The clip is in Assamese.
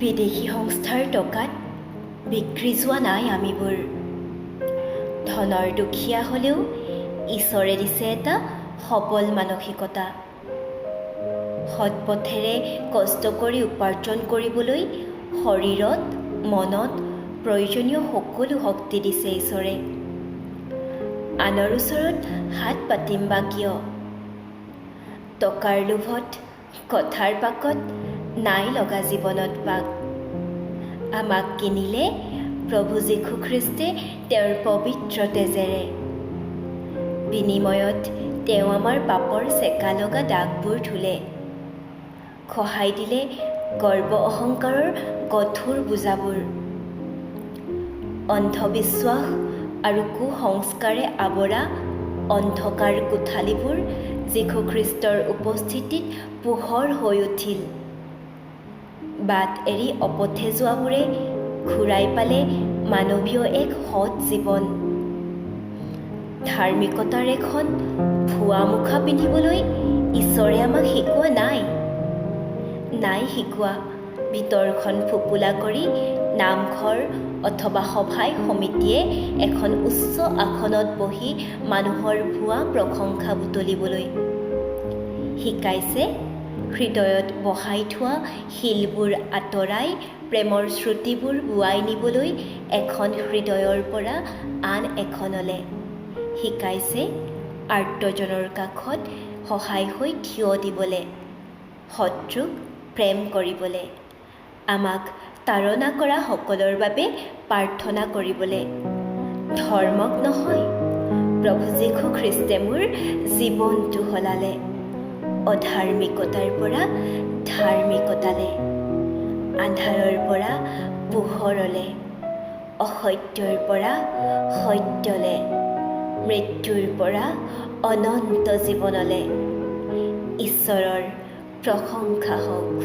বিদেশী সংস্থাৰ টকাত বিক্ৰী যোৱা নাই আমিবোৰ। ধনৰ দুখীয়া হ'লেও ঈশ্বৰে দিছে এটা সবল মানসিকতা। সৎ পথেৰে কষ্ট কৰি উপাৰ্জন কৰিবলৈ শৰীৰত মনত প্ৰয়োজনীয় সকলো শক্তি দিছে ঈশ্বৰে। আনৰ ওচৰত হাত পাতিম বা কিয়? টকাৰ লোভত কথাৰ পাকত নাই লগা জীৱনত পাক। আমাক কিনিলে প্ৰভু যীশুখ্ৰীষ্টে তেওঁৰ পবিত্ৰ তেজেৰে। বিনিময়ত তেওঁ আমাৰ পাপৰ চেকা লগা দাগবোৰ ধুলে। খহাই দিলে গৰ্ব অহংকাৰৰ গধুৰ বোজাবোৰ। অন্ধবিশ্বাস আৰু কুসংস্কাৰে আৱৰা অন্ধকাৰ কোঠালিবোৰ যীশুখ্ৰীষ্টৰ উপস্থিতিত পোহৰ হৈ উঠিল। বাট এৰি অপথে যোৱাবোৰে ঘূৰাই পালে মানৱীয় এক সৎ জীৱন। ধাৰ্মিকতাৰ এখন ভুৱা মুখা পিন্ধিবলৈ ঈশ্বৰে আমাক শিকোৱা নাই শিকোৱা ভিতৰখন ফোপোলা কৰি নামঘৰ অথবা সভাই সমিতিয়ে এখন উচ্চ আসনত বহি মানুহৰ ভুৱা প্ৰশংসা বুটলিবলৈ। শিকাইছে হৃদয়ত বহাই থোৱা শিলবোৰ আঁতৰাই প্ৰেমৰ শ্ৰুতিবোৰ বোৱাই নিবলৈ এখন হৃদয়ৰ পৰা আন এখনলৈ। শিকাইছে আৰ্তজনৰ কাষত সহায় হৈ থিয় দিবলৈ, শত্ৰুক প্ৰেম কৰিবলৈ, আমাক তাৰণা কৰা সকলৰ বাবে প্ৰাৰ্থনা কৰিবলৈ। ধৰ্মক নহয়, প্ৰভু যীশুখ্ৰীষ্টে মোৰ জীৱনটো সলালে। অধাৰ্মিকতাৰ পৰা ধাৰ্মিকতালে, আন্ধাৰৰ পৰা পোহৰলে, অসত্যৰ পৰা সত্যলে, মৃত্যুৰ পৰা অনন্ত জীৱনলে। ঈশ্বৰৰ প্ৰশংসা হওক।